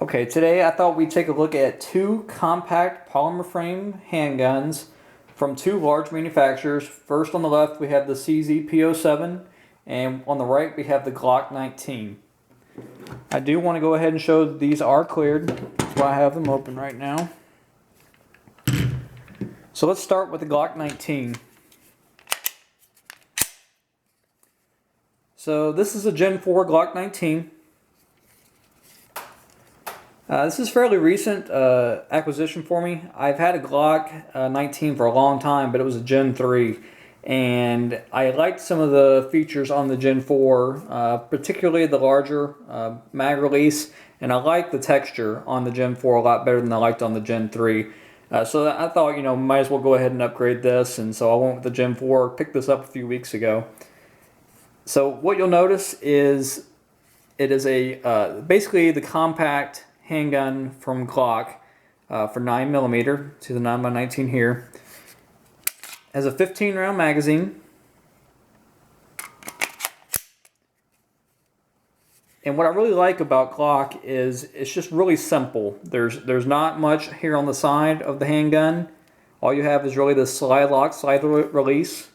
Okay, today I thought we'd take a look at two compact polymer frame handguns from two large manufacturers. First on the left we have the CZ P07 and on the right we have the Glock 19. I do want to go ahead and show that these are cleared. That's why I have them open right now. So let's start with the Glock 19. So this is a Gen 4 Glock 19. This is fairly recent acquisition for me. I've had a Glock 19 for a long time, but it was a Gen 3. And I liked some of the features on the Gen 4, particularly the larger mag release. And I like the texture on the Gen 4 a lot better than I liked on the Gen 3. So I thought, might as well go ahead and upgrade this. And so I went with the Gen 4, picked this up a few weeks ago. So what you'll notice is it is basically the compact handgun from Glock for 9mm. See the 9x19 here. Has a 15 round magazine. And what I really like about Glock is it's just really simple. There's not much here on the side of the handgun. All you have is really the slide lock, slide release,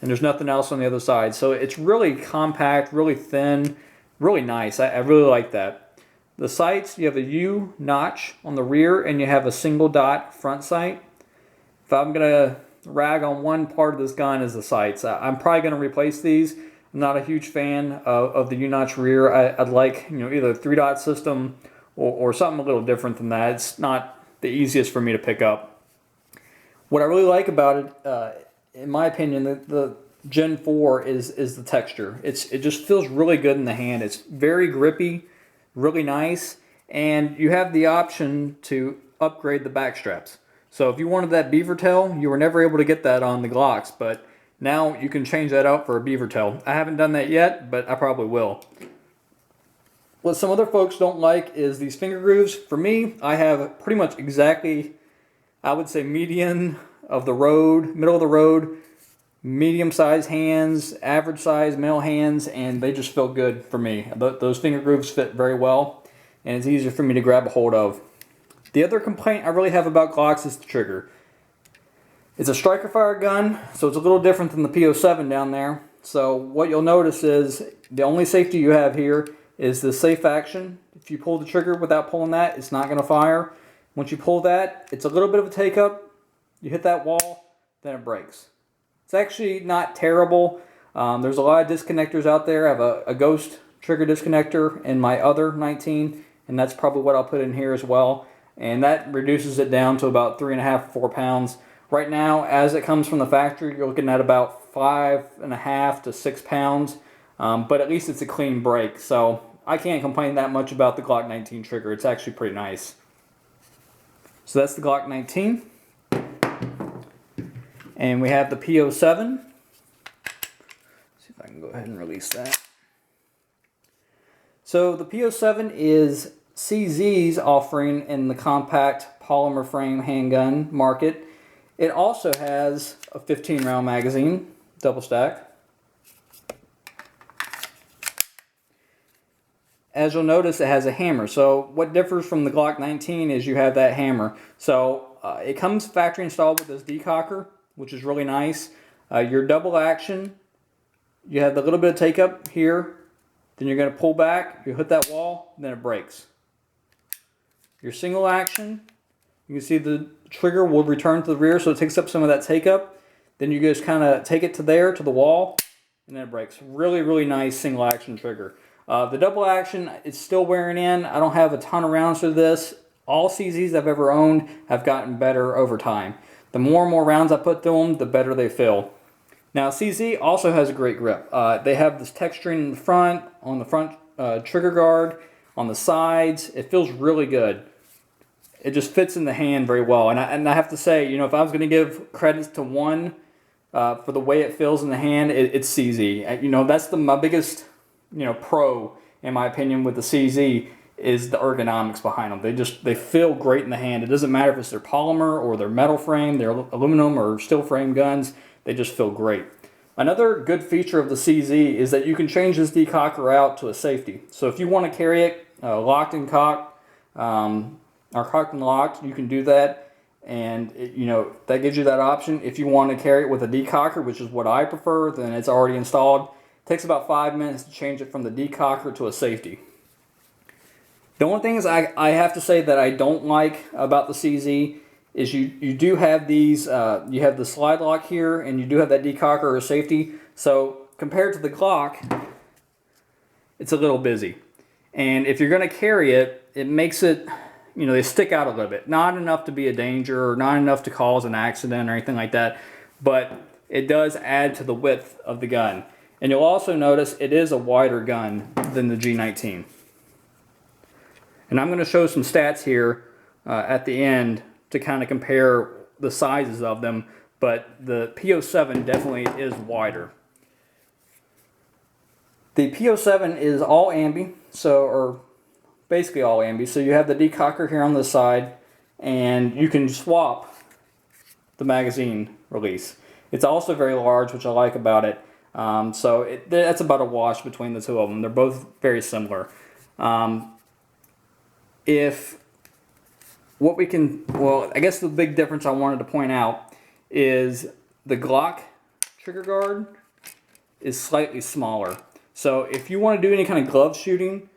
and there's nothing else on the other side. So it's really compact, really thin, really nice. I really like that. The sights, you have a U notch on the rear and you have a single dot front sight. If I'm going to rag on one part of this gun is the sights. I'm probably going to replace these. I'm not a huge fan of the U notch rear. I'd like either a 3-dot system or something a little different than that. It's not the easiest for me to pick up. What I really like about it, in my opinion, the Gen 4 is the texture. It just feels really good in the hand. It's very grippy, really nice, and you have the option to upgrade the back straps. So if you wanted that beaver tail, you were never able to get that on the Glocks, but now you can change that out for a beaver tail. I haven't done that yet, but I probably will. What some other folks don't like is these finger grooves. For me, I have pretty much exactly, I would say, median of the road, middle of the road, medium-sized hands, average-sized male hands, and they just feel good for me. Those finger grooves fit very well, and it's easier for me to grab a hold of. The other complaint I really have about Glocks is the trigger. It's a striker fire gun, so it's a little different than the P07 down there. So what you'll notice is the only safety you have here is the safe action. If you pull the trigger without pulling that, it's not going to fire. Once you pull that, it's a little bit of a take-up. You hit that wall, then it breaks. It's actually not terrible. There's a lot of disconnectors out there. I have a Ghost trigger disconnector in my other 19, and that's probably what I'll put in here as well. And that reduces it down to about 3.5 to 4 pounds. Right now, as it comes from the factory, you're looking at about 5.5 to 6 pounds. But at least it's a clean break, so I can't complain that much about the Glock 19 trigger. It's actually pretty nice. So that's the Glock 19. And we have the P07. See if I can go ahead and release that. So the P07 is CZ's offering in the compact polymer frame handgun market. It also has a 15 round magazine, double stack. As you'll notice, it has a hammer. So what differs from the Glock 19 is you have that hammer. So it comes factory installed with this decocker, which is really nice. Your double action, you have the little bit of take up here, then you're going to pull back, you hit that wall, then it breaks. Your single action, you can see the trigger will return to the rear, so it takes up some of that take up. Then you just kind of take it to the wall, and then it breaks. Really, really nice single action trigger. The double action, it's still wearing in. I don't have a ton of rounds for this. All CZs I've ever owned have gotten better over time. The more and more rounds I put through them, the better they feel. Now CZ also has a great grip. They have this texturing in the front, on the front trigger guard, on the sides. It feels really good. It just fits in the hand very well. And I have to say, if I was going to give credits to one for the way it feels in the hand, it's CZ. That's my biggest pro, in my opinion, with the CZ is the ergonomics behind them. They feel great in the hand. It doesn't matter if it's their polymer or their metal frame, their aluminum or steel frame guns. They just feel great. Another good feature of the CZ is that you can change this decocker out to a safety. So if you want to carry it locked and cocked, are cocked and locked, you can do that. And that gives you that option. If you want to carry it with a decocker, which is what I prefer, then it's already installed. It takes about 5 minutes to change it from the decocker to a safety. The only thing is I have to say that I don't like about the CZ is you do have these, you have the slide lock here, and you do have that decocker or safety. So compared to the Glock, it's a little busy. And if you're going to carry it, it makes it, they stick out a little bit. Not enough to be a danger or not enough to cause an accident or anything like that, but it does add to the width of the gun. And you'll also notice it is a wider gun than the G19. And I'm going to show some stats here at the end to kind of compare the sizes of them, but the P07 definitely is wider. The P07 is all ambi, or basically all ambi. So you have the decocker here on the side, and you can swap the magazine release. It's also very large, which I like about it. That's about a wash between the two of them. They're both very similar. I guess the big difference I wanted to point out is the Glock trigger guard is slightly smaller. So if you want to do any kind of glove shooting,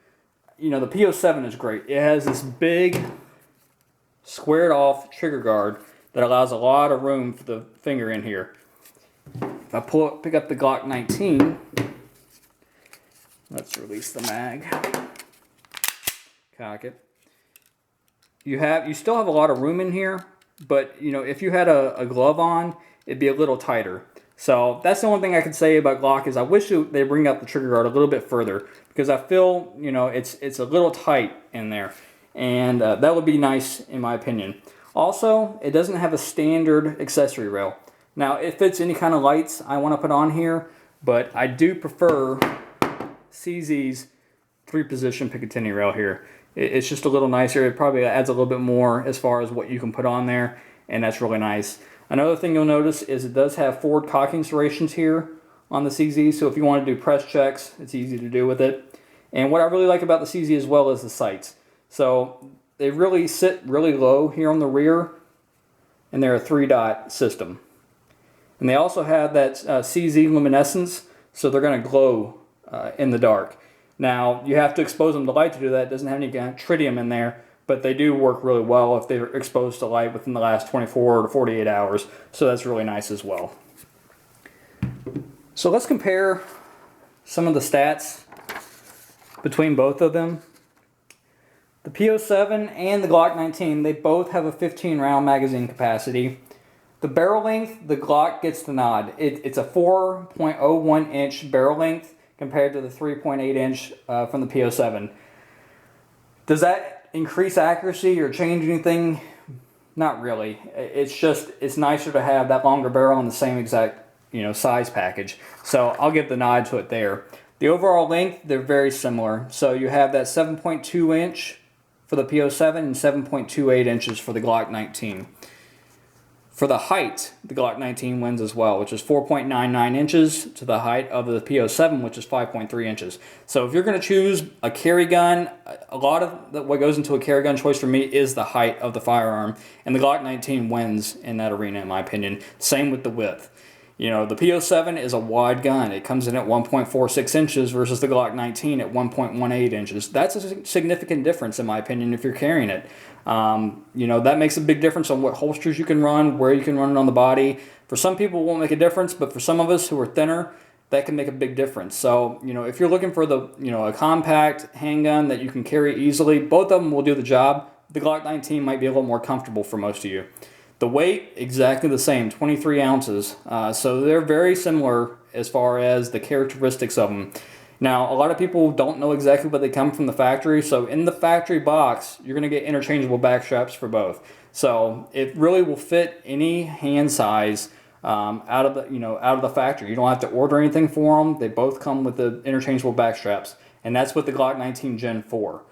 the P07 is great. It has this big squared off trigger guard that allows a lot of room for the finger in here. If I pick up the Glock 19, let's release the mag, cock it. You still have a lot of room in here, but if you had a glove on, it'd be a little tighter. So that's the only thing I could say about Glock is I wish they bring up the trigger guard a little bit further, because I feel it's a little tight in there, and that would be nice in my opinion. Also, it doesn't have a standard accessory rail. Now it fits any kind of lights I want to put on here, but I do prefer CZ's 3-position Picatinny rail here. It's just a little nicer. It probably adds a little bit more as far as what you can put on there, and that's really nice. Another thing you'll notice is it does have forward cocking serrations here on the CZ, so if you want to do press checks, it's easy to do with it. And what I really like about the CZ as well is the sights. So they really sit really low here on the rear, and they're a 3-dot system. And they also have that CZ luminescence, so they're going to glow in the dark. Now, you have to expose them to light to do that. It doesn't have any tritium in there, but they do work really well if they're exposed to light within the last 24 to 48 hours. So that's really nice as well. So let's compare some of the stats between both of them. The P07 and the Glock 19, they both have a 15-round magazine capacity. The barrel length, the Glock gets the nod. It's a 4.01 inch barrel length compared to the 3.8 inch from the P07. Does that increase accuracy or change anything? Not really. It's nicer to have that longer barrel in the same exact size package. So I'll give the nod to it there. The overall length, they're very similar. So you have that 7.2 inch for the P07 and 7.28 inches for the Glock 19. For the height, the Glock 19 wins as well, which is 4.99 inches to the height of the P07, which is 5.3 inches. So if you're going to choose a carry gun, a lot of what goes into a carry gun choice for me is the height of the firearm, and the Glock 19 wins in that arena, in my opinion. Same with the width. The P07 is a wide gun. It comes in at 1.46 inches versus the Glock 19 at 1.18 inches. That's a significant difference, in my opinion, if you're carrying it. That makes a big difference on what holsters you can run, where you can run it on the body. For some people, it won't make a difference, but for some of us who are thinner, that can make a big difference. So, if you're looking for a compact handgun that you can carry easily, both of them will do the job. The Glock 19 might be a little more comfortable for most of you. The weight, exactly the same, 23 ounces. So they're very similar as far as the characteristics of them. Now, a lot of people don't know exactly what they come from the factory. So in the factory box, you're going to get interchangeable back straps for both. So it really will fit any hand size out of the factory. You don't have to order anything for them. They both come with the interchangeable back straps, and that's with the Glock 19 Gen 4.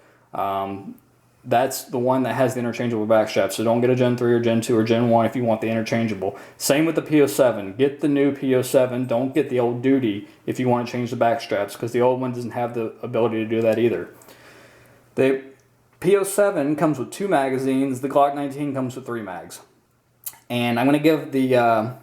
That's the one that has the interchangeable back straps. So don't get a Gen 3 or Gen 2 or Gen 1 if you want the interchangeable. Same with the P07. Get the new P07. Don't get the old duty if you want to change the back straps, because the old one doesn't have the ability to do that either. The P07 comes with 2 magazines. The Glock 19 comes with 3 mags. And I'm going to give the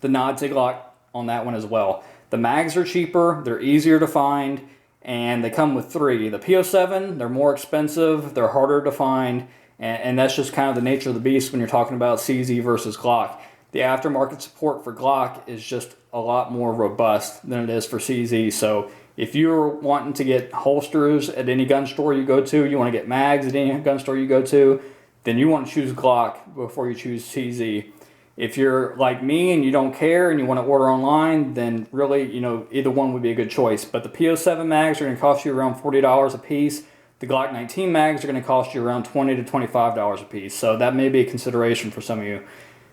nod to Glock on that one as well. The mags are cheaper, they're easier to find, and they come with 3. The P07, they're more expensive, they're harder to find, and that's just kind of the nature of the beast when you're talking about CZ versus Glock. The aftermarket support for Glock is just a lot more robust than it is for CZ. So if you're wanting to get holsters at any gun store you go to, you want to get mags at any gun store you go to, then you want to choose Glock before you choose CZ. If you're like me and you don't care and you want to order online, then really, either one would be a good choice. But the P07 mags are going to cost you around $40 a piece. The Glock 19 mags are going to cost you around $20 to $25 a piece. So that may be a consideration for some of you.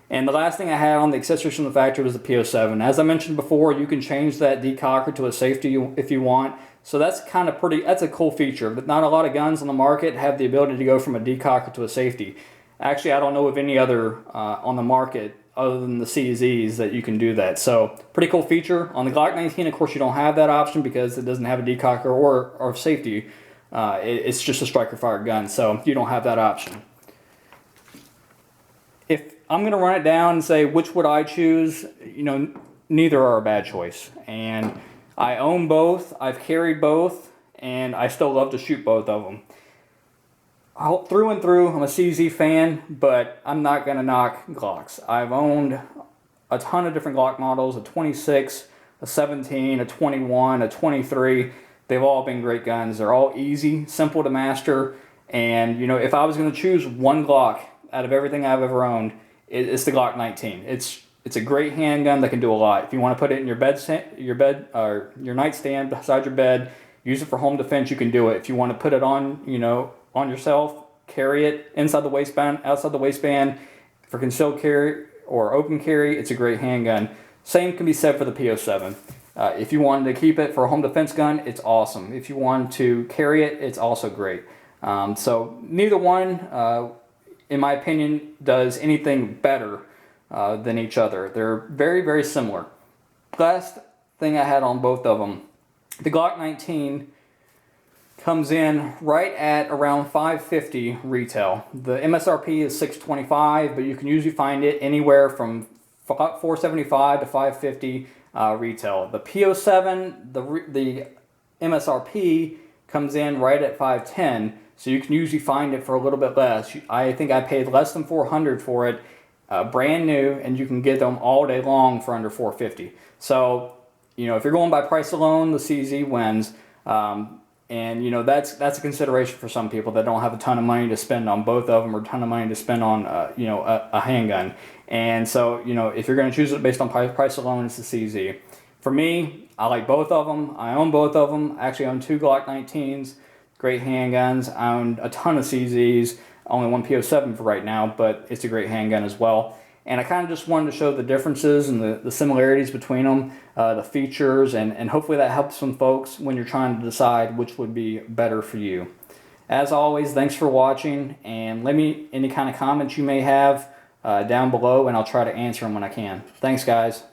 And the last thing I had on the accessories from the factory was the P07. As I mentioned before, you can change that decocker to a safety if you want. So that's kind of that's a cool feature. But not a lot of guns on the market have the ability to go from a decocker to a safety. Actually, I don't know of any other on the market other than the CZs that you can do that. So pretty cool feature. On the Glock 19, of course, you don't have that option because it doesn't have a decocker or safety. It's just a striker fired gun, so you don't have that option. If I'm going to run it down and say which would I choose, neither are a bad choice. And I own both, I've carried both, and I still love to shoot both of them. Through and through, I'm a CZ fan, but I'm not going to knock Glocks. I've owned a ton of different Glock models, a 26, a 17, a 21, a 23. They've all been great guns. They're all easy, simple to master. And, if I was going to choose one Glock out of everything I've ever owned, it's the Glock 19. It's a great handgun that can do a lot. If you want to put it in your or your nightstand beside your bed, use it for home defense, you can do it. If you want to put it on, on yourself, carry it inside the waistband, outside the waistband, for concealed carry or open carry, it's a great handgun. Same can be said for the P07. If you wanted to keep it for a home defense gun, it's awesome. If you want to carry it, it's also great. So neither one, in my opinion, does anything better than each other. They're very, very similar. Last thing I had on both of them, the Glock 19 comes in right at around $550 retail. The MSRP is $625, but you can usually find it anywhere from $475 to $550 retail. The P07, the MSRP comes in right at $510, so you can usually find it for a little bit less. I think I paid less than $400 for it, brand new, and you can get them all day long for under $450. So, if you're going by price alone, the CZ wins. And that's a consideration for some people that don't have a ton of money to spend on both of them or a ton of money to spend on a handgun. And so if you're going to choose it based on price alone, it's the CZ. For me, I like both of them. I own both of them. I actually own 2 Glock 19s, great handguns. I own a ton of CZs. Only one P07 for right now, but it's a great handgun as well. And I kind of just wanted to show the differences and the similarities between them, the features, and hopefully that helps some folks when you're trying to decide which would be better for you. As always, thanks for watching, and let me any kind of comments you may have down below, and I'll try to answer them when I can. Thanks, guys.